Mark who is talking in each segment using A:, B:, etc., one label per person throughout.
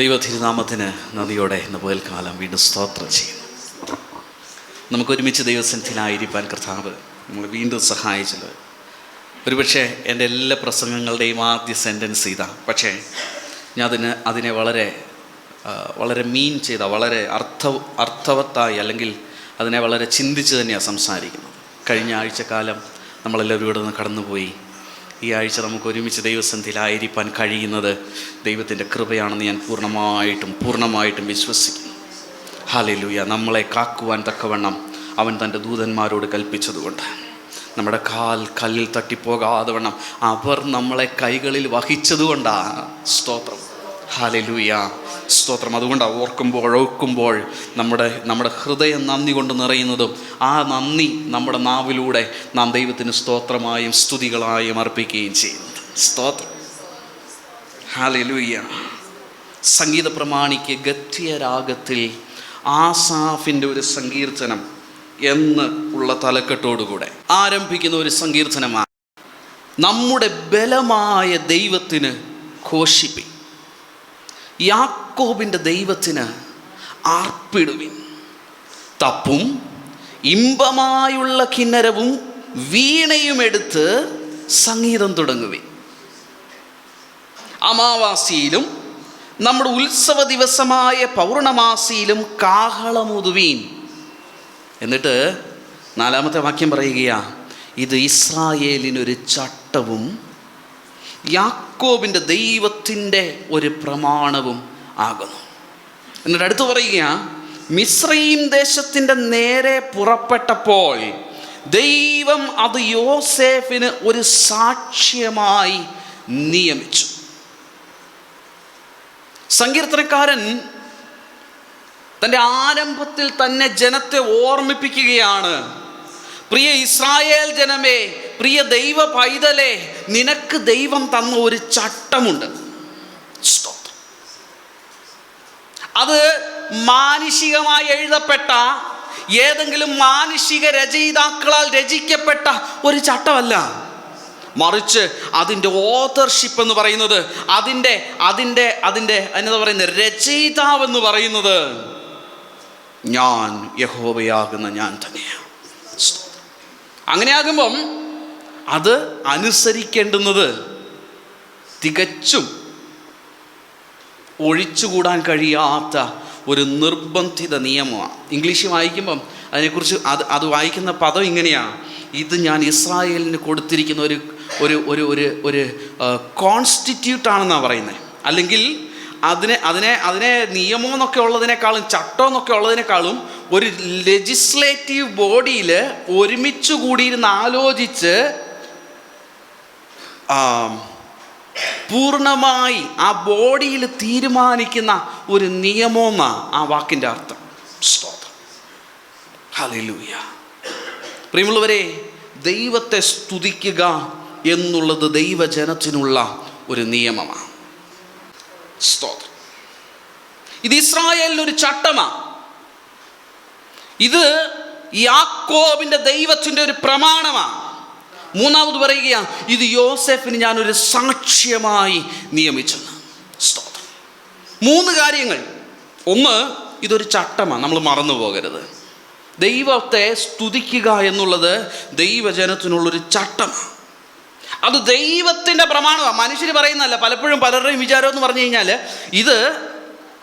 A: ദൈവതിരുനാമത്തിന് നന്ദിയോടെ ഇന്ന് പകൽക്കാലം വീണ്ടും സ്തോത്രം ചെയ്യുന്നു. നമുക്കൊരുമിച്ച് ദൈവസന്നിധിയിലായിരിക്കാൻ കർത്താവ് നമ്മൾ വീണ്ടും സഹായിച്ചത്. ഒരുപക്ഷെ എൻ്റെ എല്ലാ പ്രസംഗങ്ങളുടെയും ആദ്യ സെൻറ്റൻസ് ഇതാ, പക്ഷേ ഞാൻ അതിനെ വളരെ മീൻ ചെയ്ത, വളരെ അർത്ഥവത്തായി അല്ലെങ്കിൽ അതിനെ വളരെ ചിന്തിച്ച് തന്നെയാണ് സംസാരിക്കുന്നത്. കഴിഞ്ഞ ആഴ്ചക്കാലം നമ്മളെല്ലാവരും ഇവിടെ നിന്ന് കടന്നുപോയി. ഈ ആഴ്ച നമുക്ക് ഒരുമിച്ച് ദൈവസന്നിധിയിലായിരിക്കാൻ കഴിയുന്നത് ദൈവത്തിൻ്റെ കൃപയാണെന്ന് ഞാൻ പൂർണ്ണമായിട്ടും വിശ്വസിക്കുന്നു. ഹല്ലേലൂയ. നമ്മളെ കാക്കുവാൻ തക്കവണ്ണം അവൻ തൻ്റെ ദൂതന്മാരോട് കൽപ്പിച്ചതുകൊണ്ട് നമ്മുടെ കല്ലിൽ തട്ടിപ്പോകാതെ വണ്ണം അവർ നമ്മളെ കൈകളിൽ വഹിച്ചതുകൊണ്ടാണ്. സ്തോത്രം, ഹല്ലേലൂയ, സ്തോത്രം. അതുകൊണ്ടാണ് ഓർക്കുമ്പോൾ നമ്മുടെ ഹൃദയം നന്ദി കൊണ്ട് നിറയുന്നതും ആ നന്ദി നമ്മുടെ നാവിലൂടെ നാം ദൈവത്തിന് സ്തോത്രമായും സ്തുതികളായും അർപ്പിക്കുകയും ചെയ്യുന്നത്. സ്തോത്രം, ഹല്ലേലൂയ. സംഗീത പ്രമാണിക്ക് ഗദ്യരാഗത്തിൽ ആസാഫിൻ്റെ ഒരു സങ്കീർത്തനം എന്ന് ഉള്ള തലക്കെട്ടോടുകൂടെ ആരംഭിക്കുന്ന ഒരു സങ്കീർത്തനമാണ്. നമ്മുടെ ബലമായ ദൈവത്തിന് ഘോഷിപ്പിൻ, യാക്കോബിൻ്റെ ദൈവത്തിന് ആർപ്പിടുവിൻ, തപ്പും ഇമ്പമായുള്ള കിന്നരവും വീണയും എടുത്ത് സംഗീതം തുടങ്ങുവിൻ. അമാവാസിയിലും നമ്മുടെ ഉത്സവ ദിവസമായ പൗർണമാസിയിലും കാഹളമൂതുവീൻ. എന്നിട്ട് 4-ാമത്തെ വാക്യം പറയുകയാ, ഇത് ഇസ്രായേലിനൊരു ചട്ടവും യാക്കോബിൻ്റെ ദൈവത്തിൻ്റെ ഒരു പ്രമാണവും ആകുന്നു. എന്നിട്ട് അടുത്ത് പറയുക, മിസ്രയീം ദേശത്തിൻ്റെ നേരെ പുറപ്പെട്ടപ്പോൾ ദൈവം അത് യോസേഫിന് ഒരു സാക്ഷ്യമായി നിയമിച്ചു. സങ്കീർത്തനക്കാരൻ തൻ്റെ ആരംഭത്തിൽ തന്നെ ജനത്തെ ഓർമ്മിപ്പിക്കുകയാണ്. പ്രിയ ഇസ്രായേൽ ജനമേ, പ്രിയ ദൈവ പൈതലേ, നിനക്ക് ദൈവം തന്ന ഒരു ചട്ടമുണ്ട്. അത് മാനുഷികമായി എഴുതപ്പെട്ട ഏതെങ്കിലും മാനുഷിക രചയിതാക്കളാൽ രചിക്കപ്പെട്ട ഒരു ചട്ടമല്ല, മറിച്ച് അതിൻ്റെ ഓതർഷിപ്പ് എന്ന് പറയുന്നത്, അതിൻ്റെ എന്താ പറയുന്നത്, രചയിതാവെന്ന് പറയുന്നത് ഞാൻ യഹോവയാകുന്ന ഞാൻ തന്നെയാണ്. അങ്ങനെയാകുമ്പം അത് അനുസരിക്കേണ്ടുന്നത് തികച്ചും ഒഴിച്ചുകൂടാൻ കഴിയാത്ത ഒരു നിർബന്ധിത നിയമമാണ്. ഇംഗ്ലീഷിൽ വായിക്കുമ്പം അതിനെക്കുറിച്ച് അത് വായിക്കുന്ന പദം ഇങ്ങനെയാണ്, ഇത് ഞാൻ ഇസ്രായേലിന് കൊടുത്തിരിക്കുന്ന ഒരു കോൺസ്റ്റിറ്റ്യൂട്ടാണെന്നാണ് പറയുന്നത്. അല്ലെങ്കിൽ അതിനെ നിയമം എന്നൊക്കെ ഉള്ളതിനേക്കാളും ചട്ടം എന്നൊക്കെ ഉള്ളതിനേക്കാളും ഒരു ലെജിസ്ലേറ്റീവ് ബോഡിയിൽ ഒരുമിച്ച് കൂടിയിരുന്ന് ആലോചിച്ച് പൂർണ്ണമായി ആ ബോഡിയിൽ തീരുമാനിക്കുന്ന ഒരു നിയമമെന്നാണ് ആ വാക്കിൻ്റെ അർത്ഥം. ഹല്ലേലൂയ. പ്രിയമുള്ളവരെ, ദൈവത്തെ സ്തുതിക്കുക എന്നുള്ളത് ദൈവജനത്തിനുള്ള ഒരു നിയമമാണ്. സ്തോത്രം. ഇത് ഇസ്രായേലിനൊരു ചട്ടമാണ്. ഇത് യാക്കോബിൻ്റെ ദൈവത്തിൻ്റെ ഒരു പ്രമാണമാണ്. 3-ാമത് പറയുകയാണ്, ഇത് യോസേഫിന് ഞാനൊരു സാക്ഷ്യമായി നിയമിച്ചെന്ന്. സ്തോത്രം. 3 കാര്യങ്ങൾ. ഒന്ന്, ഇതൊരു ചട്ടമാണ്, നമ്മൾ മറന്നു പോകരുത്. ദൈവത്തെ സ്തുതിക്കുക എന്നുള്ളത് ദൈവജനത്തിനുള്ളൊരു ചട്ടമാണ്. അത് ദൈവത്തിൻ്റെ പ്രമാണമാണ്, മനുഷ്യർ പറയുന്നതല്ല. പലപ്പോഴും പലരുടെയും വിചാരം എന്ന് പറഞ്ഞു കഴിഞ്ഞാൽ ഇത്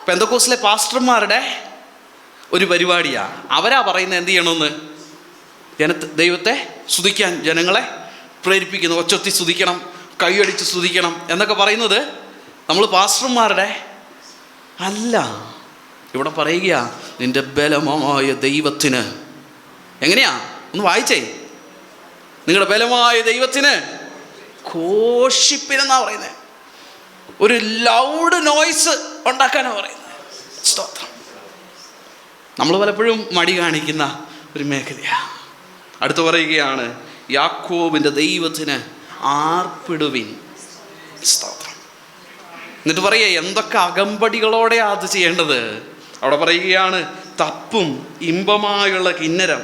A: പെന്തക്കോസ്റ്റിലെ പാസ്റ്റർമാരുടെ ഒരു പരിപാടിയാണ്. അവരാ പറയുന്നത് എന്ത് ചെയ്യണമെന്ന്, ദൈവത്തെ സ്തുതിക്കാൻ ജനങ്ങളെ പ്രേരിപ്പിക്കുന്നു. ഒച്ചൊത്തി സ്തുതിക്കണം, കൈയടിച്ച് സ്തുതിക്കണം എന്നൊക്കെ പറയുന്നത് നമ്മൾ പാസ്റ്റർമാരുടെ അല്ല. ഇവിടെ പറയുക, നിൻ്റെ ബലമായ ദൈവത്തിന്, എങ്ങനെയാ ഒന്ന് വായിച്ചേ, നിങ്ങളുടെ ബലമായ ദൈവത്തിന് ഘോഷിപ്പിനെന്നാ പറയുന്നത്. ഒരു ലൗഡ് നോയ്സ് ഉണ്ടാക്കാനാണ് പറയുന്നത്. സ്തോത്രം. നമ്മൾ പലപ്പോഴും മടി കാണിക്കുന്ന ഒരു മേഖലയാണ്. അടുത്ത് പറയുകയാണ്, യാക്കോബിൻ്റെ ദൈവത്തിന് ആർപ്പിടുവിൻ. സ്തോത്രം. എന്നിട്ട് പറയുക, എന്തൊക്കെ അകമ്പടികളോടെയാണ് അത് ചെയ്യേണ്ടത്. അവിടെ പറയുകയാണ്, തപ്പും ഇമ്പമായുള്ള കിന്നരം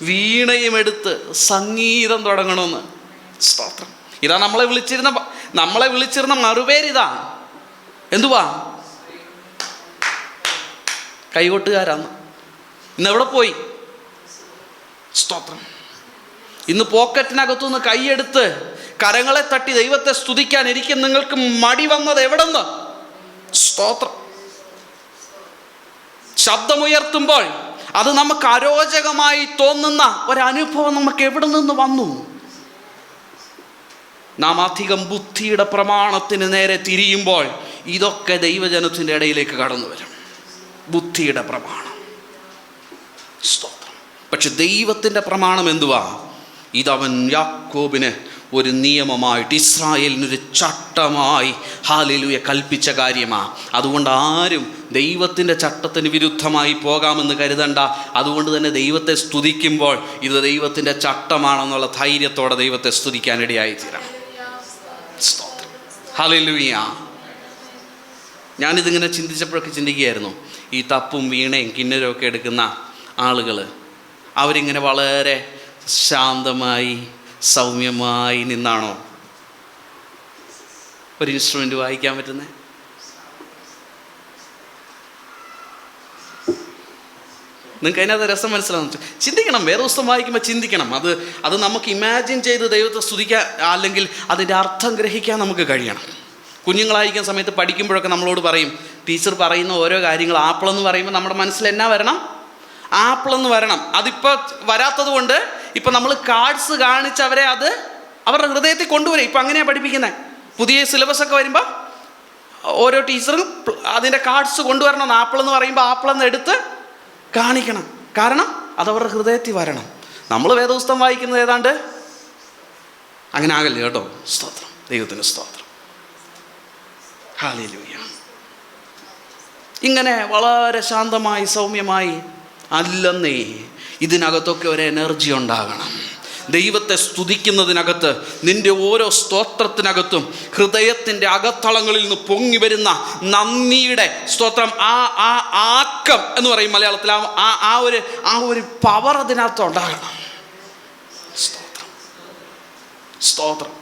A: വീണയും എടുത്ത് സംഗീതം തുടങ്ങണമെന്ന്. സ്തോത്രം. ഇതാ നമ്മളെ വിളിച്ചിരുന്ന മറുപേരിതാ. എന്തുവാ? കൈകൊട്ടുകാരാന്ന്. ഇന്ന് എവിടെ പോയി? സ്തോത്രം. ഇന്ന് പോക്കറ്റിനകത്തുനിന്ന് കൈയെടുത്ത് കരങ്ങളെ തട്ടി ദൈവത്തെ സ്തുതിക്കാൻ ഇരിക്കും നിങ്ങൾക്ക് മടി വന്നത് എവിടെന്ന്? സ്തോത്രം. ശബ്ദമുയർത്തുമ്പോൾ അത് നമുക്ക് അരോചകമായി തോന്നുന്ന ഒരനുഭവം നമുക്ക് എവിടെ നിന്ന് വന്നു? നാം അധികം ബുദ്ധിയുടെ പ്രമാണത്തിന് നേരെ തിരിയുമ്പോൾ ഇതൊക്കെ ദൈവജനത്തിൻ്റെ ഇടയിലേക്ക് കടന്നു വരും. ബുദ്ധിയുടെ പ്രമാണം. സ്തോത്രം. പക്ഷെ ദൈവത്തിൻ്റെ പ്രമാണം എന്തുവാ? ഇതവൻ യാക്കോബിന് ഒരു നിയമമായിട്ട്, ഇസ്രായേലിനൊരു ചട്ടമായി ഹല്ലേലൂയ കൽപ്പിച്ച കാര്യമാണ്. അതുകൊണ്ട് ആരും ദൈവത്തിൻ്റെ ചട്ടത്തിന് വിരുദ്ധമായി പോകാമെന്ന് കരുതണ്ട. അതുകൊണ്ട് തന്നെ ദൈവത്തെ സ്തുതിക്കുമ്പോൾ ഇത് ദൈവത്തിൻ്റെ ചട്ടമാണെന്നുള്ള ധൈര്യത്തോടെ ദൈവത്തെ സ്തുതിക്കാനിടയായി തീരണം. ഹല്ലേലൂയ. ഞാനിതിങ്ങനെ ചിന്തിച്ചപ്പോഴൊക്കെ ചിന്തിക്കുകയായിരുന്നു, ഈ തപ്പും വീണയും കിന്നരും ഒക്കെ എടുക്കുന്ന ആളുകൾ അവരിങ്ങനെ വളരെ ശാന്തമായി സൗമ്യമായി നിന്നാണോ ഒരു ഇൻസ്ട്രുമെൻ്റ് വായിക്കാൻ പറ്റുന്നത്? നിങ്ങൾക്ക് അതിനകത്ത് രസം മനസ്സിലാകുന്നു. ചിന്തിക്കണം. വേറെ പുസ്തകം വായിക്കുമ്പോൾ ചിന്തിക്കണം. അത് നമുക്ക് ഇമാജിൻ ചെയ്ത് ദൈവത്തെ സ്തുതിക്കാൻ, അല്ലെങ്കിൽ അതിൻ്റെ അർത്ഥം ഗ്രഹിക്കാൻ നമുക്ക് കഴിയണം. കുഞ്ഞുങ്ങളായിരിക്കുന്ന സമയത്ത് പഠിക്കുമ്പോഴൊക്കെ നമ്മളോട് പറയും, ടീച്ചർ പറയുന്ന ഓരോ കാര്യങ്ങൾ ആപ്പിളെന്ന് പറയുമ്പോൾ നമ്മുടെ മനസ്സിൽ എന്നാ വരണം? ആപ്പിളെന്ന് വരണം. അതിപ്പോൾ വരാത്തത് കൊണ്ട് ഇപ്പം നമ്മൾ കാർഡ്സ് കാണിച്ച് അവരെ അത് അവരുടെ ഹൃദയത്തിൽ കൊണ്ടുവരും. ഇപ്പം അങ്ങനെയാണ് പഠിപ്പിക്കുന്നത്. പുതിയ സിലബസൊക്കെ വരുമ്പോൾ ഓരോ ടീച്ചറും അതിൻ്റെ കാർഡ്സ് കൊണ്ടുവരണം. ആപ്പിളെന്ന് പറയുമ്പോൾ ആപ്പിളെന്ന് എടുത്ത് കാണിക്കണം. കാരണം അതവരുടെ ഹൃദയത്തിൽ വരണം. നമ്മൾ വേദപുസ്തകം വായിക്കുന്നത് ഏതാണ്ട് അങ്ങനെ ആകല്ലേ കേട്ടോ. സ്തോത്രം. ദൈവത്തിന് സ്തോത്രം. ഹല്ലേലൂയ. ഇങ്ങനെ വളരെ ശാന്തമായി സൗമ്യമായി അല്ലെന്നേ, ഇതിനകത്തൊക്കെ ഒരു എനർജി ഉണ്ടാകണം. ദൈവത്തെ സ്തുതിക്കുന്നതിനകത്ത്, നിൻ്റെ ഓരോ സ്തോത്രത്തിനകത്തും ഹൃദയത്തിൻ്റെ അകത്തളങ്ങളിൽ നിന്ന് പൊങ്ങി വരുന്ന നന്ദിയുടെ സ്തോത്രം, ആ ആക്കം എന്ന് പറയും മലയാളത്തിൽ, ആ ഒരു പവർ അതിനകത്ത് ഉണ്ടാകണം. സ്തോത്രം. സ്തോത്രം.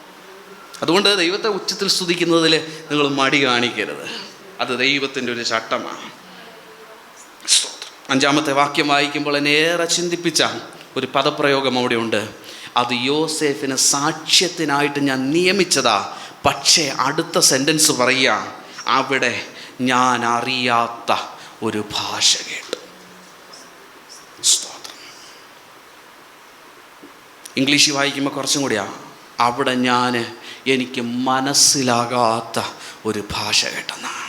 A: അതുകൊണ്ട് ദൈവത്തെ ഉച്ചത്തിൽ സ്തുതിക്കുന്നതിൽ നിങ്ങൾ മടി കാണിക്കരുത്. അത് ദൈവത്തിൻ്റെ ഒരു ചട്ടമാണ്. സ്തോത്രം. 5-ാമത്തെ വാക്യം വായിക്കുമ്പോൾ എന്നെ ഏറെ ചിന്തിപ്പിച്ച ഒരു പദപ്രയോഗം അവിടെ ഉണ്ട്. അത് യോസേഫിന് സാക്ഷ്യത്തിനായിട്ട് ഞാൻ നിയമിച്ചതാ. പക്ഷേ അടുത്ത സെൻറ്റൻസ് പറയുക, അവിടെ ഞാൻ അറിയാത്ത ഒരു ഭാഷ കേട്ടു. സ്തോത്രം. ഇംഗ്ലീഷിൽ വായിക്കുമ്പോൾ കുറച്ചും കൂടിയാ, അവിടെ എനിക്ക് മനസ്സിലാകാത്ത ഒരു ഭാഷ കേട്ടെന്നാണ്.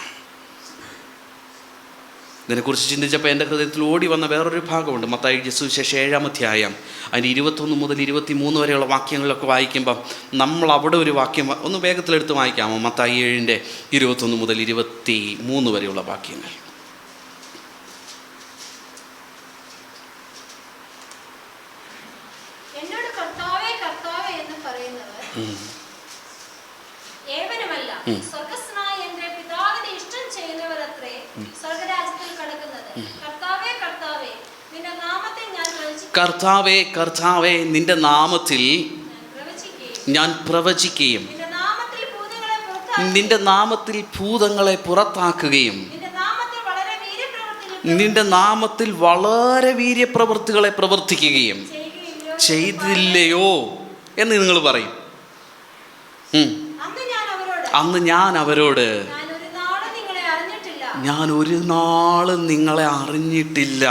A: ഇതിനെക്കുറിച്ച് ചിന്തിച്ചപ്പോൾ എൻ്റെ ഹൃദയത്തിൽ ഓടി വന്ന വേറൊരു ഭാഗമുണ്ട്. മത്തായി സുവിശേഷം 7-ാം അധ്യായം അതിന് 21 മുതൽ 23 വരെയുള്ള വാക്യങ്ങളിലൊക്കെ വായിക്കുമ്പം നമ്മൾ അവിടെ ഒരു വാക്യം ഒന്ന് വേഗത്തിലെടുത്ത് വായിക്കാമോ? മത്തായി 7-ന്റെ 21 മുതൽ 23 വരെയുള്ള വാക്യങ്ങൾ. കർത്താവേ കർത്താവേ, നിന്റെ നാമത്തിൽ ഞാൻ പ്രവചിക്കുകയും നിന്റെ നാമത്തിൽ ഭൂതങ്ങളെ പുറത്താക്കുകയും നിന്റെ നാമത്തിൽ വളരെ വീര്യപ്രവൃത്തികളെ പ്രവർത്തിക്കുകയും ചെയ്തില്ലയോ എന്ന് നിങ്ങൾ പറയും. അന്ന് ഞാൻ അവരോട്, ഞാൻ ഒരു നാളും നിങ്ങളെ അറിഞ്ഞിട്ടില്ല,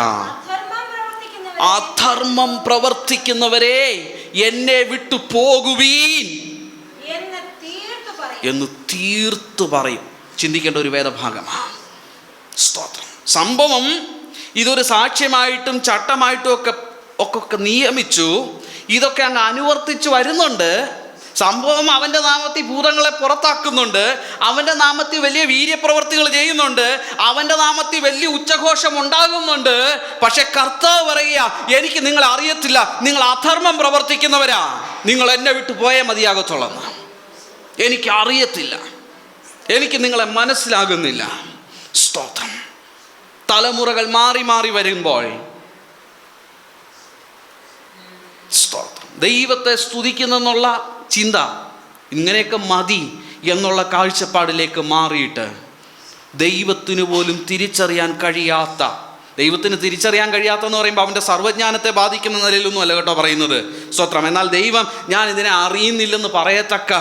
A: അധർമ്മം പ്രവർത്തിക്കുന്നവരെ എന്നെ വിട്ടു പോകുവീൻ എന്ന് തീർത്തു പറയും. ചിന്തിക്കേണ്ട ഒരു വേദഭാഗമാണ്. സ്തോത്രം. സംഭവം ഇതൊരു സാക്ഷ്യമായിട്ടും ചട്ടമായിട്ടും ഒക്കെ നിയമിച്ചു. ഇതൊക്കെ അങ്ങ് അനുവർത്തിച്ചു വരുന്നുണ്ട്. സംഭവം അവൻ്റെ നാമത്തിൽ ഭൂതങ്ങളെ പുറത്താക്കുന്നുണ്ട്, അവൻ്റെ നാമത്തിൽ വലിയ വീര്യപ്രവർത്തികൾ ചെയ്യുന്നുണ്ട്, അവൻ്റെ നാമത്തിൽ വലിയ ഉച്ചഘോഷം ഉണ്ടാകുന്നുണ്ട്. പക്ഷെ കർത്താവ് പറയുക, എനിക്ക് നിങ്ങളെ അറിയത്തില്ല, നിങ്ങൾ അധർമ്മം പ്രവർത്തിക്കുന്നവരാ, നിങ്ങൾ എന്നെ വിട്ടു പോയേ മതിയാകത്തുള്ളെന്ന്. എനിക്ക് അറിയത്തില്ല, എനിക്ക് നിങ്ങളെ മനസ്സിലാകുന്നില്ല. സ്തോത്രം. തലമുറകൾ മാറി മാറി വരുമ്പോൾ സ്തോത്രം, ദൈവത്തെ സ്തുതിക്കുന്നെന്നുള്ള ചിന്ത ഇങ്ങനെയൊക്കെ മതി എന്നുള്ള കാഴ്ചപ്പാടിലേക്ക് മാറിയിട്ട് ദൈവത്തിനു പോലും തിരിച്ചറിയാൻ കഴിയാത്ത ദൈവത്തിന് തിരിച്ചറിയാൻ കഴിയാത്തെന്ന് പറയുമ്പോൾ അവൻ്റെ സർവ്വജ്ഞാനത്തെ ബാധിക്കുന്ന നിലയിലൊന്നും അല്ല കേട്ടോ പറയുന്നത്. സ്തോത്രം. എന്നാൽ ദൈവം ഞാൻ ഇതിനെ അറിയുന്നില്ലെന്ന് പറയത്തക്ക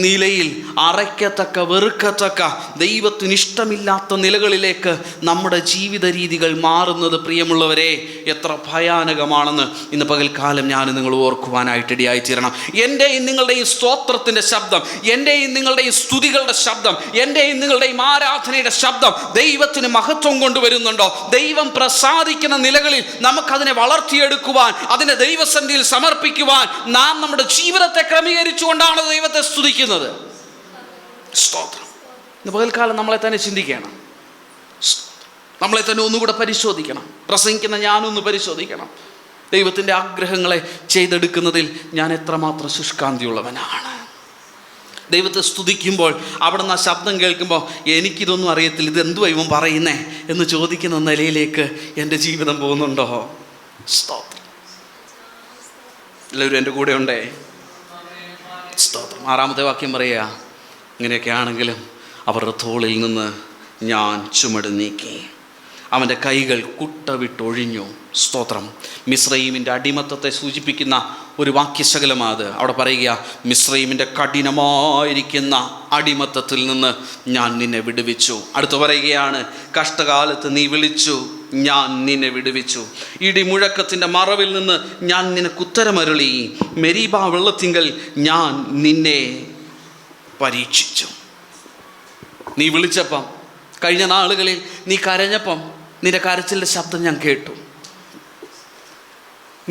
A: നിലയിൽ, അറയ്ക്കത്തക്ക, വെറുക്കത്തക്ക, ദൈവത്തിന് ഇഷ്ടമില്ലാത്ത നിലകളിലേക്ക് നമ്മുടെ ജീവിത രീതികൾ മാറുന്നത് പ്രിയമുള്ളവരെ എത്ര ഭയാനകമാണെന്ന് ഇന്ന് പകൽക്കാലം ഞാൻ നിങ്ങൾ ഓർക്കുവാനായിട്ട് ഇടയായിത്തീരണം. എൻ്റെയും നിങ്ങളുടെയും സ്തോത്രത്തിൻ്റെ ശബ്ദം, എൻ്റെയും നിങ്ങളുടെയും സ്തുതികളുടെ ശബ്ദം, എൻ്റെയും നിങ്ങളുടെയും ആരാധനയുടെ ശബ്ദം ദൈവത്തിന് മഹത്വം കൊണ്ടുവരുന്നുണ്ടോ? ദൈവം പ്രസാദിക്കുന്ന നിലകളിൽ നമുക്കതിനെ വളർത്തിയെടുക്കുവാൻ, അതിനെ ദൈവസന്നിധിയിൽ സമർപ്പിക്കുവാൻ നാം നമ്മുടെ ജീവിതത്തെ ക്രമീകരിച്ചുകൊണ്ടാണ് ദൈവത്തെ സ്തുതിക്കുന്നത്. സ്തോത്രം. ഇന്ന് പകൽക്കാലം നമ്മളെ തന്നെ ചിന്തിക്കണം, നമ്മളെ തന്നെ ഒന്നുകൂടെ പരിശോധിക്കണം. പ്രസംഗിക്കുന്ന ഞാനൊന്ന് പരിശോധിക്കണം. ദൈവത്തിൻ്റെ ആഗ്രഹങ്ങളെ ചെയ്തെടുക്കുന്നതിൽ ഞാൻ എത്രമാത്രം ശുഷ്കാന്തിയുള്ളവനാണ്. ദൈവത്തെ സ്തുതിക്കുമ്പോൾ അവിടെ നിന്ന് ആ ശബ്ദം കേൾക്കുമ്പോൾ എനിക്കിതൊന്നും അറിയത്തില്ല, ഇതെന്തുവാ ഇവൻ പറയുന്നേ എന്ന് ചോദിക്കുന്ന നിലയിലേക്ക് എൻ്റെ ജീവിതം പോകുന്നുണ്ടോ? സ്തോത്രം. എല്ലാവരും എൻ്റെ കൂടെ ഉണ്ടേ? സ്തോത്രം. 6-ാമത്തെ വാക്യം പറയുക, ഇങ്ങനെയൊക്കെ ആണെങ്കിലും അവരുടെ തോളിൽ നിന്ന് ഞാൻ ചുമട് നീക്കി, അവൻ്റെ കൈകൾ കുട്ട വിട്ടൊഴിഞ്ഞു. സ്തോത്രം. മിസ്രയീമിൻ്റെ അടിമത്തത്തെ സൂചിപ്പിക്കുന്ന ഒരു വാക്യശകലമാത്. അവിടെ പറയുക, മിസ്രയീമിൻ്റെ കഠിനമായിരിക്കുന്ന അടിമത്തത്തിൽ നിന്ന് ഞാൻ നിന്നെ വിടുവിച്ചു. അടുത്ത് പറയുകയാണ്, കഷ്ടകാലത്ത് നീ വിളിച്ചു, ഞാൻ നിന്നെ വിടുവിച്ചു. ഇടിമുഴക്കത്തിൻ്റെ മറവിൽ നിന്ന് ഞാൻ നിനക്ക് ഉത്തരമരുളി. മെരീബ വെള്ളത്തിങ്കൽ ഞാൻ നിന്നെ പരീക്ഷിച്ചു. നീ വിളിച്ചപ്പം, കഴിഞ്ഞ നാളുകളിൽ നീ കരഞ്ഞപ്പം നിന്റെ കരച്ചിലിൻ്റെ ശബ്ദം ഞാൻ കേട്ടു.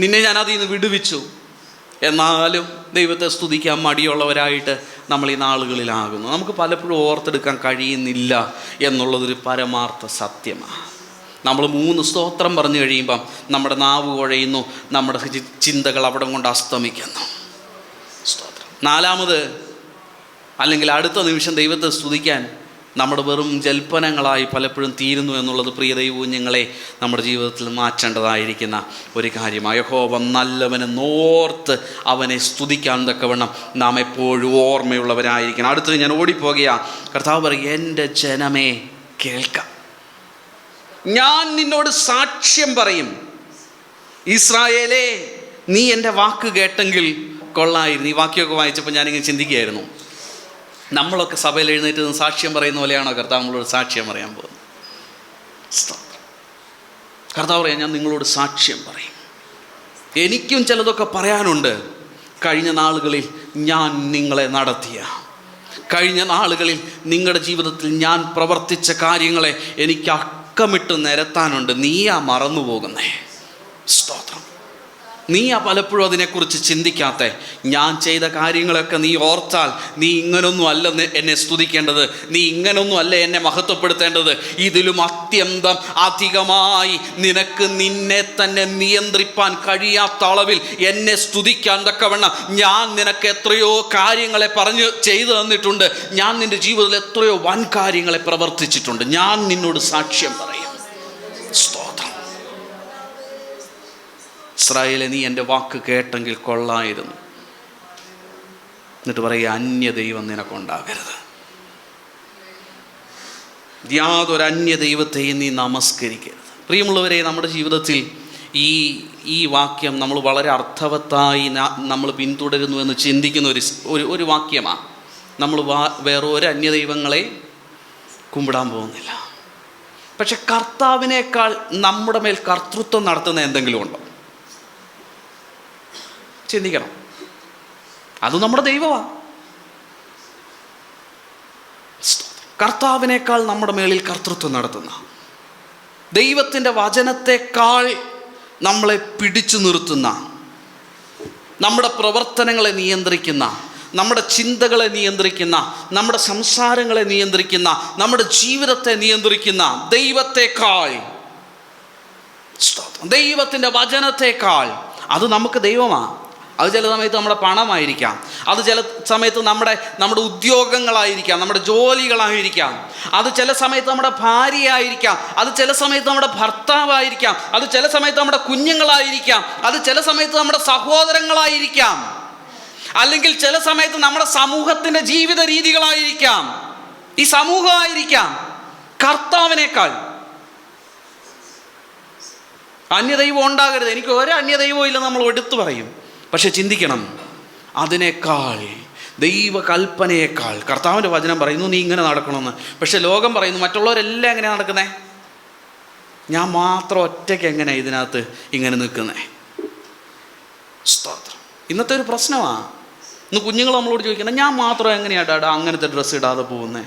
A: നിന്നെ ഞാൻ അതിൽ നിന്ന് വിടുവിച്ചു. എന്നാലും ദൈവത്തെ സ്തുതിക്കാൻ മടിയുള്ളവരായിട്ട് നമ്മൾ ഈ നാളുകളിലാകുന്നു. നമുക്ക് പലപ്പോഴും ഓർത്തെടുക്കാൻ കഴിയുന്നില്ല എന്നുള്ളതൊരു പരമാർത്ഥ സത്യമാണ്. നമ്മൾ 3 സ്തോത്രം പറഞ്ഞു കഴിയുമ്പം നമ്മുടെ നാവ് കുഴയുന്നു, നമ്മുടെ ചിന്തകൾ അവിടെ കൊണ്ട് അസ്തമിക്കുന്നു. സ്തോത്രം. 4-ാമത് അല്ലെങ്കിൽ അടുത്ത നിമിഷം ദൈവത്തെ സ്തുതിക്കാൻ നമ്മുടെ വെറും ജൽപ്പനങ്ങളായി പലപ്പോഴും തീരുന്നു എന്നുള്ളത് പ്രിയ ദൈവകുഞ്ഞുങ്ങളെ നമ്മുടെ ജീവിതത്തിൽ മാറ്റേണ്ടതായിരിക്കുന്ന ഒരു കാര്യമാണ്. യഹോവ നല്ലവനെന്നോർത്ത് അവനെ സ്തുതിക്കാൻ തക്കവണ്ണം നാം എപ്പോഴും ഓർമ്മയുള്ളവരായിരിക്കണം. അടുത്തത് ഞാൻ ഓടിപ്പോകുക. കർത്താവ് പറയും, എൻ്റെ ജനമേ കേൾക്കാം, ഞാൻ നിന്നോട് സാക്ഷ്യം പറയും. ഇസ്രായേലേ, നീ എൻ്റെ വാക്ക് കേട്ടെങ്കിൽ കൊള്ളായിരുന്നു. ഈ വാക്യമൊക്കെ വായിച്ചപ്പോൾ ഞാനിങ്ങനെ ചിന്തിക്കുകയായിരുന്നു, നമ്മളൊക്കെ സഭയിൽ എഴുന്നേറ്റ് സാക്ഷ്യം പറയുന്ന പോലെയാണോ കർത്താവ് നമ്മളോട് സാക്ഷ്യം പറയാൻ പോകുന്നത്? കർത്താവ് പറയാം, ഞാൻ നിങ്ങളോട് സാക്ഷ്യം പറയും. എനിക്കും ചിലതൊക്കെ പറയാനുണ്ട്. കഴിഞ്ഞ നാളുകളിൽ ഞാൻ നിങ്ങളെ നടത്തിയ, കഴിഞ്ഞ നാളുകളിൽ നിങ്ങളുടെ ജീവിതത്തിൽ ഞാൻ പ്രവർത്തിച്ച കാര്യങ്ങളെ എനിക്ക് അക്കമിട്ട് നിരത്താനുണ്ട്. നീയാ മറന്നു പോകുന്നേ. സ്തോത്രം. നീയാ പലപ്പോഴും അതിനെക്കുറിച്ച് ചിന്തിക്കാത്ത. ഞാൻ ചെയ്ത കാര്യങ്ങളൊക്കെ നീ ഓർത്താൽ നീ ഇങ്ങനൊന്നും അല്ല എന്നെ സ്തുതിക്കേണ്ടത്, നീ ഇങ്ങനൊന്നും അല്ല എന്നെ മഹത്വപ്പെടുത്തേണ്ടത്. ഇതിലും അത്യന്തം അധികമായി നിനക്ക് നിന്നെ തന്നെ നിയന്ത്രിപ്പാൻ കഴിയാത്ത അളവിൽ എന്നെ സ്തുതിക്കാൻ തക്കവണ്ണം ഞാൻ നിനക്ക് എത്രയോ കാര്യങ്ങളെ ചെയ്തു തന്നിട്ടുണ്ട്. ഞാൻ നിൻ്റെ ജീവിതത്തിൽ എത്രയോ വൻ കാര്യങ്ങളെ പ്രവർത്തിച്ചിട്ടുണ്ട്. ഞാൻ നിന്നോട് സാക്ഷ്യം പറയും. സ്തോത്രം. ഇസ്രായേലേ, നീ എൻ്റെ വാക്ക് കേട്ടെങ്കിൽ കൊള്ളായിരുന്നു. എന്നിട്ട് പറയുക, അന്യ ദൈവം നിനക്കുണ്ടാകരുത്. യാതൊരു അന്യ ദൈവത്തെയും നീ നമസ്കരിക്കരുത്. പ്രിയമുള്ളവരെ, നമ്മുടെ ജീവിതത്തിൽ ഈ വാക്യം നമ്മൾ വളരെ അർത്ഥവത്തായി നമ്മൾ പിന്തുടരുന്നു എന്ന് ചിന്തിക്കുന്ന ഒരു വാക്യമാണ്. നമ്മൾ വേറെ ഒരു അന്യദൈവങ്ങളെ കുമ്പിടാൻ പോകുന്നില്ല. പക്ഷെ കർത്താവിനേക്കാൾ നമ്മുടെ മേൽ കർത്തൃത്വം നടത്തുന്ന എന്തെങ്കിലും ഉണ്ടോ? ചിന്തിക്കണം. അത് നമ്മുടെ ദൈവമാണ്. കർത്താവിനേക്കാൾ നമ്മുടെ മേളിൽ കർത്തൃത്വം നടത്തുന്ന, ദൈവത്തിൻ്റെ വചനത്തെക്കാൾ നമ്മളെ പിടിച്ചു നിർത്തുന്ന, നമ്മുടെ പ്രവർത്തനങ്ങളെ നിയന്ത്രിക്കുന്ന, നമ്മുടെ ചിന്തകളെ നിയന്ത്രിക്കുന്ന, നമ്മുടെ സംസാരങ്ങളെ നിയന്ത്രിക്കുന്ന, നമ്മുടെ ജീവിതത്തെ നിയന്ത്രിക്കുന്ന ദൈവത്തെക്കാൾ, ദൈവത്തിൻ്റെ വചനത്തെക്കാൾ അത് നമുക്ക് ദൈവമാണ്. അത് ചില സമയത്ത് നമ്മുടെ പണമായിരിക്കാം, അത് ചില സമയത്ത് നമ്മുടെ ഉദ്യോഗങ്ങളായിരിക്കാം, നമ്മുടെ ജോലികളായിരിക്കാം, അത് ചില സമയത്ത് നമ്മുടെ ഭാര്യയായിരിക്കാം, അത് ചില സമയത്ത് നമ്മുടെ ഭർത്താവായിരിക്കാം, അത് ചില സമയത്ത് നമ്മുടെ കുഞ്ഞുങ്ങളായിരിക്കാം, അത് ചില സമയത്ത് നമ്മുടെ സഹോദരങ്ങളായിരിക്കാം, അല്ലെങ്കിൽ ചില സമയത്ത് നമ്മുടെ സമൂഹത്തിൻ്റെ ജീവിത രീതികളായിരിക്കാം, ഈ സമൂഹമായിരിക്കാം. കർത്താവിനേക്കാൾ അന്യദൈവം ഉണ്ടാകരുത്, എനിക്ക് ഒരു അന്യദൈവവും ഇല്ലെന്ന് നമ്മൾ എടുത്തു പറയും. പക്ഷെ ചിന്തിക്കണം, അതിനേക്കാൾ ദൈവകൽപ്പനയേക്കാൾ കർത്താവിൻ്റെ വചനം പറയുന്നു നീ ഇങ്ങനെ നടക്കണമെന്ന്. പക്ഷെ ലോകം പറയുന്നു മറ്റുള്ളവരെല്ലാം എങ്ങനെയാണ് നടക്കുന്നേ, ഞാൻ മാത്രം ഒറ്റയ്ക്ക് എങ്ങനെ ഇതിനകത്ത് ഇങ്ങനെ നിൽക്കുന്നേ. സ്തോത്രം. ഇന്നത്തെ ഒരു പ്രശ്നമാണ്. ഇന്ന് കുഞ്ഞുങ്ങൾ നമ്മളോട് ചോദിക്കണം, ഞാൻ മാത്രം എങ്ങനെയാണ് ഡാഡാ അങ്ങനത്തെ ഡ്രസ്സ് ഇടാതെ പോകുന്നേ,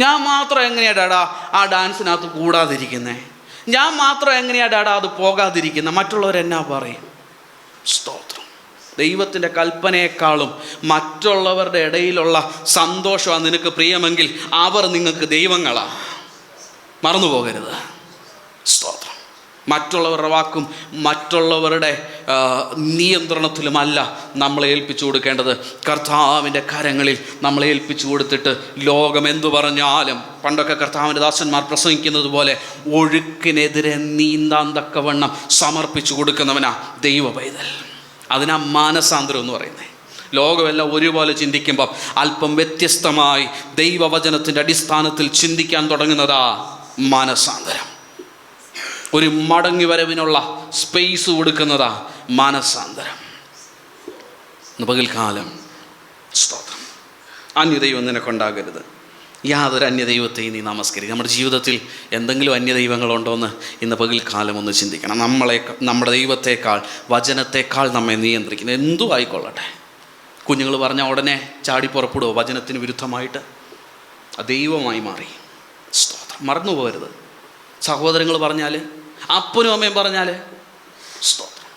A: ഞാൻ മാത്രം എങ്ങനെയാണ് ഡാഡാ ആ ഡാൻസിനകത്ത് കൂടാതിരിക്കുന്നേ, ഞാൻ മാത്രം എങ്ങനെയാണ് ഡാഡാ അത് പോകാതിരിക്കുന്നത്, മറ്റുള്ളവരെന്നാ പറയും. സ്തോത്രം. ദൈവത്തിൻ്റെ കൽപ്പനയെക്കാളും മറ്റുള്ളവരുടെ ഇടയിലുള്ള സന്തോഷമാണ് നിനക്ക് പ്രിയമെങ്കിൽ അവർ നിങ്ങൾക്ക് ദൈവങ്ങളാണ്. മറന്നു പോകരുത്. സ്തോത്രം. മറ്റുള്ളവരുടെ വാക്കും മറ്റുള്ളവരുടെ നിയന്ത്രണത്തിലുമല്ല നമ്മളെ ഏൽപ്പിച്ചു കൊടുക്കേണ്ടത്. കർത്താവിൻ്റെ കരങ്ങളിൽ നമ്മളെ ഏൽപ്പിച്ചു കൊടുത്തിട്ട് ലോകം എന്തു പറഞ്ഞാലും, പണ്ടൊക്കെ കർത്താവിൻ്റെ ദാസന്മാർ പ്രസംഗിക്കുന്നത് പോലെ ഒഴുക്കിനെതിരെ നീന്താൻ തക്കവണ്ണം സമർപ്പിച്ചു കൊടുക്കുന്നവനാ ദൈവ പൈതൽ. അതിനാ മാനസാന്തരം എന്ന് പറയുന്നത്. ലോകമെല്ലാം ഒരുപോലെ ചിന്തിക്കുമ്പം അല്പം വ്യത്യസ്തമായി ദൈവവചനത്തിൻ്റെ അടിസ്ഥാനത്തിൽ ചിന്തിക്കാൻ തുടങ്ങുന്നതാ മാനസാന്തരം. ഒരു മടങ്ങി വരവിനുള്ള സ്പേസ് കൊടുക്കുന്നതാ മാനസാന്തരം. പകൽക്കാലം സ്തോത്രം, അന്യദൈവം നിനക്കുണ്ടാകരുത്. യാതൊരു അന്യദൈവത്തെയും നീ നമസ്കരിക്കുക. നമ്മുടെ ജീവിതത്തിൽ എന്തെങ്കിലും അന്യദൈവങ്ങളുണ്ടോയെന്ന് ഇന്ന് പകൽക്കാലം ഒന്ന് ചിന്തിക്കണം. നമ്മുടെ ദൈവത്തെക്കാൾ വചനത്തെക്കാൾ നമ്മെ നിയന്ത്രിക്കുന്നത് എന്തു ആയിക്കൊള്ളട്ടെ. കുഞ്ഞുങ്ങൾ പറഞ്ഞാൽ ഉടനെ ചാടി പുറപ്പെടുവോ വചനത്തിന് വിരുദ്ധമായിട്ട്? ദൈവമായി മാറി. സ്തോത്രം. മറന്നു പോകരുത്. സഹോദരങ്ങൾ പറഞ്ഞാൽ, അപ്പനും അമ്മയും പറഞ്ഞാൽ, സ്തോത്രം.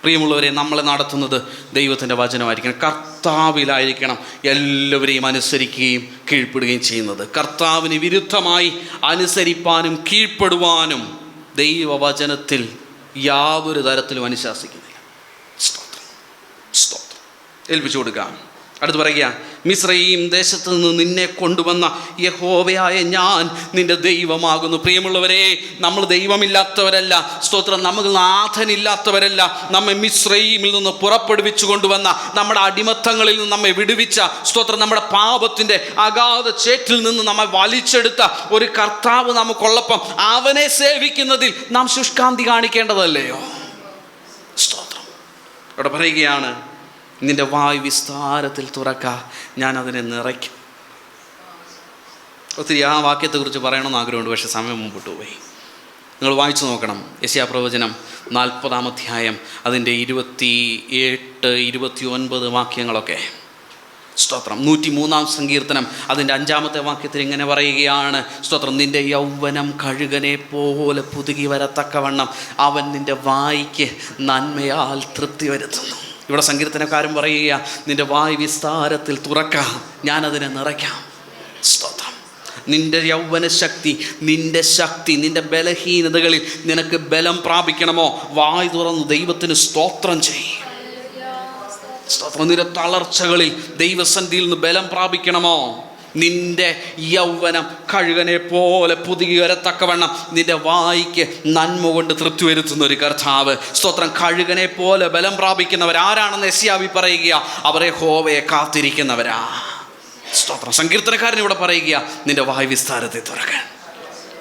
A: പ്രിയമുള്ളവരെ, നമ്മളെ നടത്തുന്നത് ദൈവത്തിൻ്റെ വചനമായിരിക്കണം. കർത്താവിലായിരിക്കണം എല്ലാവരെയും അനുസരിക്കുകയും കീഴ്പ്പെടുകയും ചെയ്യുന്നത്. കർത്താവിന് വിരുദ്ധമായി അനുസരിപ്പാനും കീഴ്പ്പെടുവാനും ദൈവവചനത്തിൽ യാതൊരു തരത്തിലും അനുശാസിക്കുന്നില്ല. സ്തോത്രം. സ്തോത്രം. ഏൽപ്പിച്ചു കൊടുക്കാം. അടുത്ത് പറയുക, മിസ്രയീം ദേശത്ത് നിന്ന് നിന്നെ കൊണ്ടുവന്ന യഹോവയായ ഞാൻ നിന്റെ ദൈവമാകുന്നു. പ്രിയമുള്ളവരെ, നമ്മൾ ദൈവമില്ലാത്തവരല്ല. സ്തോത്രം. നമുക്ക് നാഥനില്ലാത്തവരല്ല. നമ്മെ മിസ്രയീമിൽ നിന്ന് പുറപ്പെടുവിച്ചു കൊണ്ടുവന്ന, നമ്മുടെ അടിമത്തങ്ങളിൽ നിന്ന് നമ്മെ വിടുവിച്ച, സ്തോത്രം, നമ്മുടെ പാപത്തിൻ്റെ അഗാധ ചേറ്റിൽ നിന്ന് നമ്മെ വലിച്ചെടുത്ത ഒരു കർത്താവ് നമുക്കുള്ളപ്പം അവനെ സേവിക്കുന്നതിൽ നാം ശുഷ്കാന്തി കാണിക്കേണ്ടതല്ലയോ? സ്തോത്രം. ഇവിടെ പറയുകയാണ്, നിന്റെ വായ് വിസ്താരത്തിൽ തുറക്ക, ഞാൻ അതിനെ നിറയ്ക്കും. ഒത്തിരി ആ വാക്യത്തെക്കുറിച്ച് പറയണമെന്ന് ആഗ്രഹമുണ്ട്, പക്ഷേ സമയം മുമ്പോട്ട് പോയി. നിങ്ങൾ വായിച്ചു നോക്കണം. യെശയ്യാ പ്രവചനം 40-ാം അധ്യായം അതിൻ്റെ 28, 29 വാക്യങ്ങളൊക്കെ. സ്തോത്രം. 103-ാം സങ്കീർത്തനം അതിൻ്റെ 5-ാമത്തെ വാക്യത്തിൽ ഇങ്ങനെ പറയുകയാണ്, സ്തോത്രം, നിൻ്റെ യൗവനം കഴുകനെ പോലെ പുതുകി വരത്തക്കവണ്ണം അവൻ നിൻ്റെ വായ്ക്ക് നന്മയാൽ തൃപ്തി വരുത്തുന്നു. ഇവിടെ സങ്കീർത്തനക്കാരൻ പറയുക, നിൻ്റെ വായ് വിസ്താരത്തിൽ തുറക്കാം, ഞാനതിനെ നിറയ്ക്കാം. സ്തോത്രം. നിൻ്റെ യൗവന ശക്തി, നിൻ്റെ ബലഹീനതകളിൽ നിനക്ക് ബലം പ്രാപിക്കണമോ? വായ് തുറന്ന് ദൈവത്തിന് സ്തോത്രം ചെയ്യും. സ്തോത്രം. നിന്റെ തളർച്ചകളിൽ ദൈവസന്നിധിയിൽ നിന്ന് ബലം പ്രാപിക്കണമോ? നിന്റെ യൗവനം കഴുകനെ പോലെ പുതുകി വരത്തക്കവണ്ണം നിന്റെ വായ്ക്ക് നന്മ കൊണ്ട് തൃപ്തി വരുത്തുന്ന ഒരു കർത്താവ്. സ്തോത്രം. കഴുകനെ പോലെ ബലം പ്രാപിക്കുന്നവരാരാണെന്ന് യെശയ്യാവ് പറയുക, അവരെ യഹോവയെ കാത്തിരിക്കുന്നവരാ. സ്തോത്രം. സങ്കീർത്തനക്കാരൻ ഇവിടെ പറയുക, നിന്റെ വായ് വിസ്താരത്തെ തുറക്കാൻ.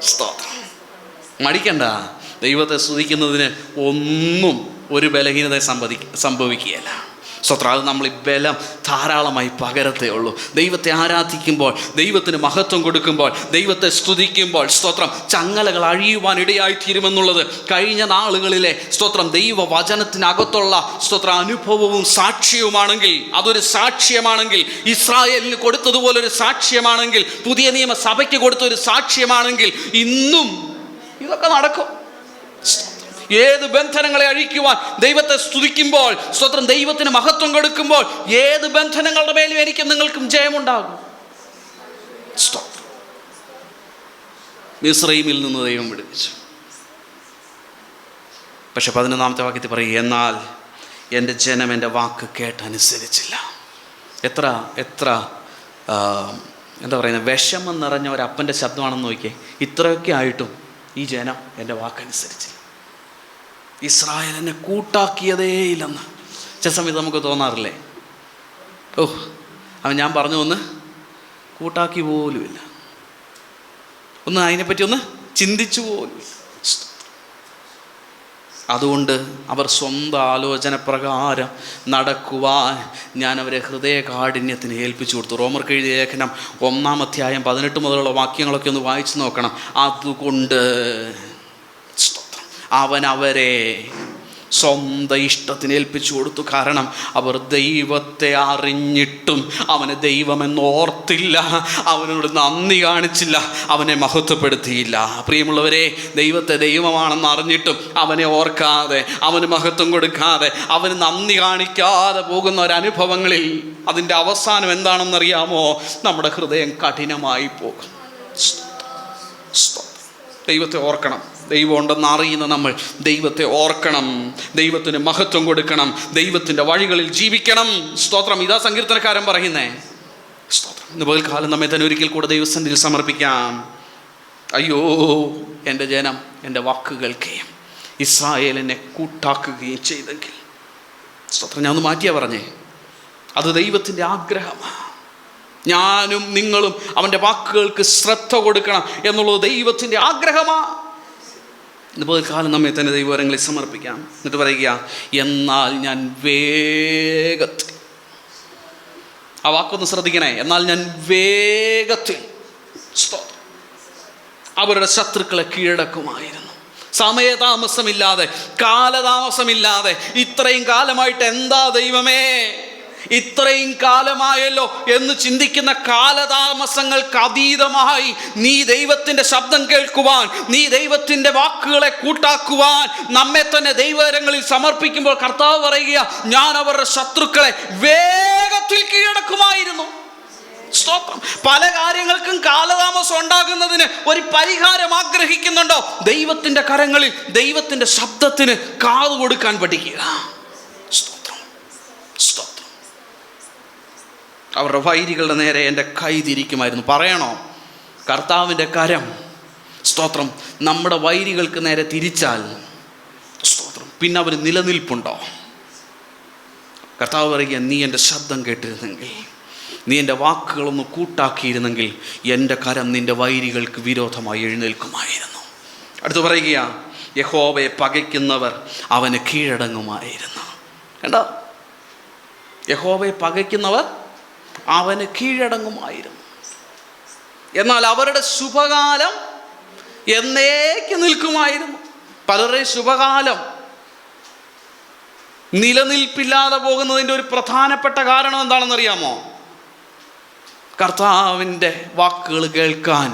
A: സ്തോത്രം. മടിക്കണ്ട. ദൈവത്തെ സ്തുതിക്കുന്നതിന് ഒന്നും ഒരു ബലഹീനത സംഭവിക്കുകയല്ല. സ്തോത്രം. അത് നമ്മൾ ഈ ബലം ധാരാളമായി പകരത്തേ ഉള്ളൂ. ദൈവത്തെ ആരാധിക്കുമ്പോൾ, ദൈവത്തിന് മഹത്വം കൊടുക്കുമ്പോൾ, ദൈവത്തെ സ്തുതിക്കുമ്പോൾ, സ്തോത്രം, ചങ്ങലകൾ അഴിയുവാൻ ഇടയായിത്തീരുമെന്നുള്ളത് കഴിഞ്ഞ നാളുകളിലെ, സ്തോത്രം, ദൈവവചനത്തിനകത്തുള്ള, സ്തോത്രം, അനുഭവവും സാക്ഷ്യവുമാണെങ്കിൽ, അതൊരു സാക്ഷ്യമാണെങ്കിൽ, ഇസ്രായേലിന് കൊടുത്തതുപോലൊരു സാക്ഷ്യമാണെങ്കിൽ, പുതിയ നിയമസഭയ്ക്ക് കൊടുത്തൊരു സാക്ഷ്യമാണെങ്കിൽ, ഇന്നും ഇതൊക്കെ നടക്കും. ഏത് ബന്ധനങ്ങളെ അഴിക്കുവാൻ ദൈവത്തെ സ്തുതിക്കുമ്പോൾ, സ്തോത്രം, ദൈവത്തിന് മഹത്വം കൊടുക്കുമ്പോൾ, ഏത് ബന്ധനങ്ങളുടെ മേലും എനിക്കും നിങ്ങൾക്കും ജയമുണ്ടാകും. സ്തോത്രം. മിസ്രയീമിൽ നിന്ന് ദൈവം വിടുവിച്ചു. പക്ഷെ 11-ാമത്തെ വാക്യത്തിൽ പറയുക, എന്നാൽ എൻ്റെ ജനം എൻ്റെ വാക്ക് കേട്ടനുസരിച്ചില്ല. എത്ര എന്താ പറയുന്നത്, വിഷമം നിറഞ്ഞ ഒരു അപ്പൻ്റെ ശബ്ദമാണെന്ന് നോക്കിയേ. ഇത്രയൊക്കെ ആയിട്ടും ഈ ജനം എൻ്റെ വാക്കനുസരിച്ചില്ല. ഇസ്രായേൽ എന്നെ കൂട്ടാക്കിയതേയില്ലെന്ന് ചില സമയത്ത് നമുക്ക് തോന്നാറില്ലേ? അവൻ ഞാൻ പറഞ്ഞു ഒന്ന് കൂട്ടാക്കി പോലുമില്ല, ഒന്ന് അതിനെപ്പറ്റി ഒന്ന് ചിന്തിച്ചു പോലുമില്ല. അതുകൊണ്ട് അവർ സ്വന്തം ആലോചന പ്രകാരം നടക്കുവാൻ ഞാൻ അവരെ ഹൃദയകാഠിന്യത്തിന് ഏൽപ്പിച്ചു കൊടുത്തു. റോമർക്ക് എഴുതിയ ലേഖനം 1-ാം അധ്യായം 18 മുതലുള്ള വാക്യങ്ങളൊക്കെ ഒന്ന് വായിച്ചു നോക്കണം. അതുകൊണ്ട് അവൻ അവരെ സ്വന്തം ഇഷ്ടത്തിന് ഏൽപ്പിച്ചു കൊടുത്തു. കാരണം അവർ ദൈവത്തെ അറിഞ്ഞിട്ടും അവനെ ദൈവമെന്ന് ഓർത്തില്ല, അവനോട് നന്ദി കാണിച്ചില്ല, അവനെ മഹത്വപ്പെടുത്തിയില്ല. പ്രിയമുള്ളവരെ, ദൈവത്തെ ദൈവമാണെന്ന് അറിഞ്ഞിട്ടും അവനെ ഓർക്കാതെ, അവന് മഹത്വം കൊടുക്കാതെ, അവന് നന്ദി കാണിക്കാതെ പോകുന്ന ഒരനുഭവങ്ങളിൽ അതിൻ്റെ അവസാനം എന്താണെന്നറിയാമോ? നമ്മുടെ ഹൃദയം കഠിനമായി പോകും. ദൈവത്തെ ഓർക്കണം. ദൈവം ഉണ്ടെന്ന് അറിയുന്ന നമ്മൾ ദൈവത്തെ ഓർക്കണം, ദൈവത്തിന് മഹത്വം കൊടുക്കണം, ദൈവത്തിൻ്റെ വഴികളിൽ ജീവിക്കണം. സ്തോത്രം. ഇതാ സങ്കീർത്തനക്കാരൻ പറയുന്നേ. സ്തോത്രം. ഇന്ന് പകൽക്കാലം നമ്മെ തന്നെ ഒരിക്കൽ കൂടെ ദൈവസന്നിധിയിൽ സമർപ്പിക്കാം. അയ്യോ, എൻ്റെ ജനം എൻ്റെ വാക്ക് കേൾക്കുകയും ഇസ്രായേൽ എന്നെ കൂട്ടാക്കുകയും ചെയ്തെങ്കിൽ. സ്തോത്രം. ഞാൻ ഒന്ന് മാറ്റിയാ പറഞ്ഞേ, അത് ദൈവത്തിൻ്റെ ആഗ്രഹമാണ്. ഞാനും നിങ്ങളും അവൻ്റെ വാക്കുകൾക്ക് ശ്രദ്ധ കൊടുക്കണം എന്നുള്ളത് ദൈവത്തിൻ്റെ ആഗ്രഹമാണ്. ഇന്ന് പകൽക്കാലം നമ്മെ തന്നെ ദൈവവരങ്ങളിൽ സമർപ്പിക്കാം. എന്നിട്ട് പറയുക, എന്നാൽ ഞാൻ വേഗത്തിൽ, ആ വാക്കൊന്ന് ശ്രദ്ധിക്കണേ, എന്നാൽ ഞാൻ വേഗത്തിൽ അവരുടെ ശത്രുക്കളെ കീഴടക്കുമായിരുന്നു. സമയതാമസമില്ലാതെ, കാലതാമസമില്ലാതെ. ഇത്രയും കാലമായിട്ട് എന്താ ദൈവമേ, ഇത്രയും കാലമായല്ലോ എന്ന് ചിന്തിക്കുന്ന കാലതാമസങ്ങൾക്ക് അതീതമായി നീ ദൈവത്തിൻ്റെ ശബ്ദം കേൾക്കുവാൻ, നീ ദൈവത്തിൻ്റെ വാക്കുകളെ കൂട്ടാക്കുവാൻ നമ്മെ തന്നെ ദൈവകരങ്ങളിൽ സമർപ്പിക്കുമ്പോൾ കർത്താവ് പറയുക, ഞാൻ അവരുടെ ശത്രുക്കളെ വേഗത്തിൽ കീഴടക്കുമായിരുന്നു. സ്തോത്രം. പല കാര്യങ്ങൾക്കും കാലതാമസം ഉണ്ടാകുന്നതിന് ഒരു പരിഹാരം ആഗ്രഹിക്കുന്നുണ്ടോ? ദൈവത്തിൻ്റെ കരങ്ങളിൽ ദൈവത്തിൻ്റെ ശബ്ദത്തിന് കാതു കൊടുക്കാൻ പഠിക്കുക. സ്തോത്രം. സ്തോത്രം. അവരുടെ വൈരികളുടെ നേരെ എൻ്റെ കൈ തിരിക്കുമായിരുന്നു. പറയണോ? കർത്താവിൻ്റെ കരം, സ്തോത്രം, നമ്മുടെ വൈരികൾക്ക് നേരെ തിരിച്ചാൽ, സ്തോത്രം, പിന്നെ അവർ നിലനിൽപ്പുണ്ടോ? കർത്താവ് പറയുക, നീ എൻ്റെ ശബ്ദം കേട്ടിരുന്നെങ്കിൽ, നീ എൻ്റെ വാക്കുകളൊന്ന് കൂട്ടാക്കിയിരുന്നെങ്കിൽ എൻ്റെ കരം നിൻ്റെ വൈരികൾക്ക് വിരോധമായി എഴുന്നേൽക്കുമായിരുന്നു. അടുത്ത് പറയുക, യഹോവയെ പകയ്ക്കുന്നവർ അവന് കീഴടങ്ങുമായിരുന്നു. കണ്ടോ? യഹോവയെ പകയ്ക്കുന്നവർ അവന് കീഴടങ്ങുമായിരുന്നു. എന്നാൽ അവരുടെ ശുഭകാലം എന്നേക്ക് നിൽക്കുമായിരുന്നു. പലരുടെയും ശുഭകാലം നിലനിൽപ്പില്ലാതെ പോകുന്നതിൻ്റെ ഒരു പ്രധാനപ്പെട്ട കാരണം എന്താണെന്നറിയാമോ? കർത്താവിൻ്റെ വാക്കുകൾ കേൾക്കാൻ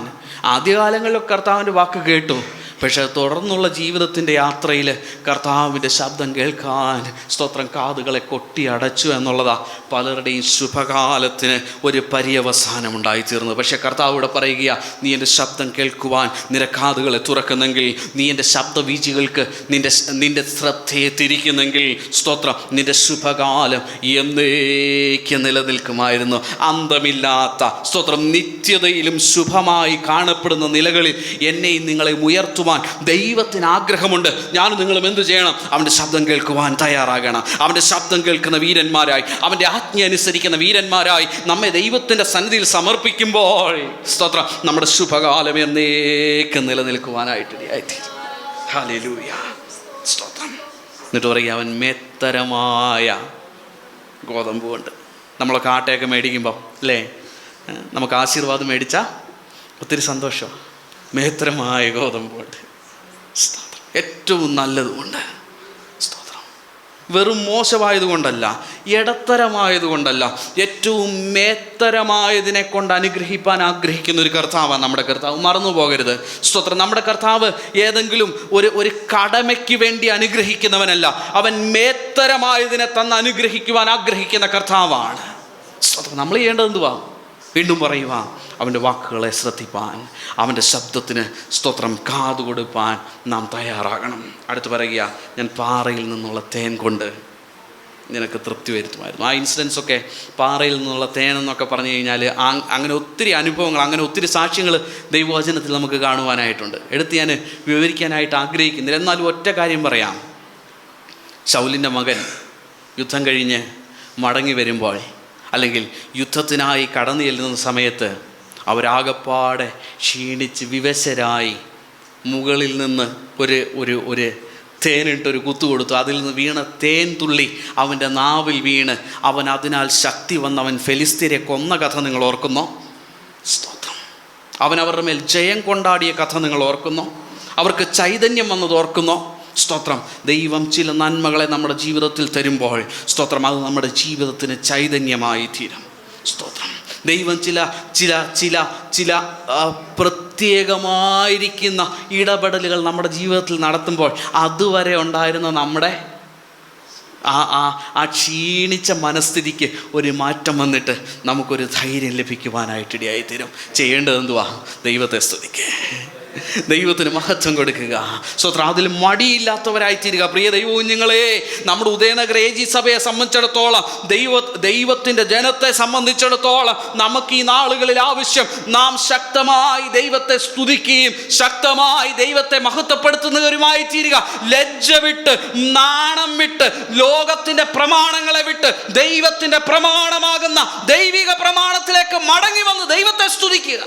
A: ആദ്യകാലങ്ങളിലൊക്കെ കർത്താവിൻ്റെ വാക്ക് കേട്ടു. പക്ഷേ തുടർന്നുള്ള ജീവിതത്തിൻ്റെ യാത്രയിൽ കർത്താവിൻ്റെ ശബ്ദം കേൾക്കാൻ, സ്തോത്രം, കാതുകളെ കൊട്ടി അടച്ചു എന്നുള്ളതാണ് പലരുടെയും ശുഭകാലത്തിന് ഒരു പര്യവസാനം ഉണ്ടായിത്തീർന്നത്. പക്ഷേ കർത്താവ് ഇവിടെ പറയുക, നീ എൻ്റെ ശബ്ദം കേൾക്കുവാൻ നിന്റെ കാതുകളെ തുറക്കുന്നെങ്കിൽ, നീ എൻ്റെ ശബ്ദവീചികൾക്ക് നിന്റെ ശ്രദ്ധയെ തിരിക്കുന്നെങ്കിൽ, സ്തോത്രം, നിന്റെ ശുഭകാലം എന്നേക്ക് നിലനിൽക്കുമായിരുന്നു. അന്തമില്ലാത്ത, സ്തോത്രം, നിത്യതയിലും ശുഭമായി കാണപ്പെടുന്ന നിലകളിൽ എന്നെയും നിങ്ങളെ ഉയർത്തുവാൻ ദൈവത്തിന് ആഗ്രഹമുണ്ട്. ഞാനും നിങ്ങളും എന്തു ചെയ്യണം? അവൻ്റെ ശബ്ദം കേൾക്കുവാൻ തയ്യാറാകണം. അവൻ്റെ ശബ്ദം കേൾക്കുന്ന വീരന്മാരായി, അവൻ്റെ ആജ്ഞ അനുസരിക്കുന്ന വീരന്മാരായി നമ്മെ ദൈവത്തിൻ്റെ സന്നിധിയിൽ സമർപ്പിക്കുമ്പോൾ, സ്തോത്രം, നമ്മുടെ ശുഭകാലം എന്നേക്ക് നിലനിൽക്കുവാനായിട്ട്. ഹല്ലേലൂയ. സ്തോത്രം. എന്നിട്ട് പറയുക, അവൻ മേത്തരമായ ഗോതമ്പ് കൊണ്ട്. നമ്മളൊക്കെ ആട്ടയൊക്കെ മേടിക്കുമ്പോൾ അല്ലേ, നമുക്ക് ആശീർവാദം മേടിച്ചാൽ ഒത്തിരി സന്തോഷമാണ്. മേത്തരമായ ഗോതമ്പുണ്ട്, സ്തോത്രം, ഏറ്റവും നല്ലതുകൊണ്ട്. സ്തോത്രം. വെറും മോശമായതുകൊണ്ടല്ല, ഇടത്തരമായതുകൊണ്ടല്ല, ഏറ്റവും മേത്തരമായതിനെ കൊണ്ട് അനുഗ്രഹിപ്പാൻ ആഗ്രഹിക്കുന്ന ഒരു കർത്താവാണ് നമ്മുടെ കർത്താവ്. മറന്നു പോകരുത്. സ്തോത്രം. നമ്മുടെ കർത്താവ് ഏതെങ്കിലും ഒരു കടമയ്ക്ക് വേണ്ടി അനുഗ്രഹിക്കുന്നവനല്ല. അവൻ മേത്തരമായതിനെ തന്ന് അനുഗ്രഹിക്കുവാൻ ആഗ്രഹിക്കുന്ന കർത്താവാണ്. സ്തോത്രം. നമ്മൾ ചെയ്യേണ്ടത് എന്തുവാ? വീണ്ടും പറയുക, അവൻ്റെ വാക്കുകളെ ശ്രദ്ധിപ്പാൻ, അവൻ്റെ ശബ്ദത്തിന്, സ്തോത്രം, കാതുകൊടുപ്പാൻ നാം തയ്യാറാകണം. അടുത്ത് പറയുക, ഞാൻ പാറയിൽ നിന്നുള്ള തേൻ കൊണ്ട് നിനക്ക് തൃപ്തി വരുത്തുമായിരുന്നു. ആ ഇൻസിഡൻസൊക്കെ, പാറയിൽ നിന്നുള്ള തേൻ എന്നൊക്കെ പറഞ്ഞു കഴിഞ്ഞാൽ അങ്ങനെ ഒത്തിരി അനുഭവങ്ങൾ, അങ്ങനെ ഒത്തിരി സാക്ഷ്യങ്ങൾ ദൈവവചനത്തിൽ നമുക്ക് കാണുവാനായിട്ടുണ്ട്. എടുത്ത് ഞാൻ വിവരിക്കാനായിട്ട് ആഗ്രഹിക്കുന്നില്ല. എന്നാലും ഒറ്റ കാര്യം പറയാം. ശൗലിൻ്റെ മകൻ യുദ്ധം കഴിഞ്ഞ് മടങ്ങി വരുമ്പോൾ, അല്ലെങ്കിൽ യുദ്ധത്തിനായി കടന്നു ചെല്ലുന്ന സമയത്ത് അവരാകപ്പാടെ ക്ഷീണിച്ച് വിവശരായി മുകളിൽ നിന്ന് ഒരു തേനിട്ടൊരു കുത്തു കൊടുത്തു. അതിൽ നിന്ന് വീണ തേൻ തുള്ളി അവൻ്റെ നാവിൽ വീണ് അവൻ അതിനാൽ ശക്തി വന്നവൻ ഫെലിസ്ത്യരെ കൊന്ന കഥ നിങ്ങൾ ഓർക്കുന്നോ? സ്തോത്രം. അവൻ അവരുടെ മേൽ ജയം കൊണ്ടാടിയ കഥ നിങ്ങൾ ഓർക്കുന്നോ? അവർക്ക് ചൈതന്യം വന്നത് ഓർക്കുന്നോ? സ്തോത്രം. ദൈവം ചില നന്മകളെ നമ്മുടെ ജീവിതത്തിൽ തരുമ്പോൾ സ്തോത്രം, അത് നമ്മുടെ ജീവിതത്തിന് ചൈതന്യമായി തീരും. സ്തോത്രം. ദൈവം ചില ചില ചില ചില പ്രത്യേകമായിരിക്കുന്ന ഇടപെടലുകൾ നമ്മുടെ ജീവിതത്തിൽ നടത്തുമ്പോൾ അതുവരെ ഉണ്ടായിരുന്ന നമ്മുടെ ആ ക്ഷീണിച്ച മനസ്ഥിതിക്ക് ഒരു മാറ്റം വന്നിട്ട് നമുക്കൊരു ധൈര്യം ലഭിക്കുവാനായിട്ടിടയായിത്തീരും. ചെയ്യേണ്ടത് എന്തുവാ? ദൈവത്തെ സ്തുതിക്കുക, ദൈവത്തിന് മഹത്വം കൊടുക്കുക. സ്വത്രം. അതിൽ മടിയില്ലാത്തവരായിത്തീരുക. പ്രിയ ദൈവകുഞ്ഞുങ്ങളെ, നമ്മുടെ ഉദയനഗർ AG സഭയെ സംബന്ധിച്ചിടത്തോളം, ദൈവത്തിൻ്റെ ജനത്തെ സംബന്ധിച്ചിടത്തോളം നമുക്ക് ഈ നാളുകളിൽ ആവശ്യം നാം ശക്തമായി ദൈവത്തെ സ്തുതിക്കുകയും ശക്തമായി ദൈവത്തെ മഹത്വപ്പെടുത്തുന്നവരുമായി തീരുക. ലജ്ജ വിട്ട്, നാണം വിട്ട്, ലോകത്തിൻ്റെ പ്രമാണങ്ങളെ വിട്ട് ദൈവത്തിൻ്റെ പ്രമാണമാകുന്ന ദൈവിക പ്രമാണത്തിലേക്ക് മടങ്ങി വന്ന് ദൈവത്തെ സ്തുതിക്കുക.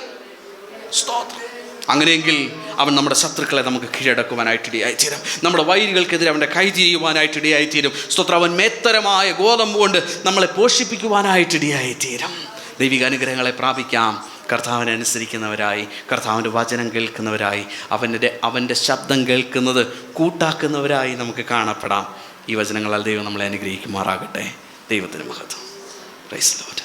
A: സ്തോത്രം. അങ്ങനെയെങ്കിൽ അവൻ നമ്മുടെ ശത്രുക്കളെ നമുക്ക് കീഴടക്കുവാനായിട്ടിടയായിത്തീരും. നമ്മുടെ വൈരികൾക്കെതിരെ അവൻ്റെ കൈ തിരിയുവാനായിട്ടിടയായിത്തീരും. സ്തോത്രം. അവൻ മേത്തരമായ ഗോതമ്പ് കൊണ്ട് നമ്മളെ പോഷിപ്പിക്കുവാനായിട്ടിടയായിത്തീരും. ദൈവിക അനുഗ്രഹങ്ങളെ പ്രാപിക്കാം. കർത്താവിനെ അനുസരിക്കുന്നവരായി, കർത്താവിൻ്റെ വചനം കേൾക്കുന്നവരായി, അവൻ്റെ ശബ്ദം കേൾക്കുന്നത് കൂട്ടാക്കുന്നവരായി നമുക്ക് കാണപ്പെടാം. ഈ വചനങ്ങളാൽ ദൈവം നമ്മളെ അനുഗ്രഹിക്കുമാറാകട്ടെ. ദൈവത്തിന് മഹത്വം. Praise the Lord.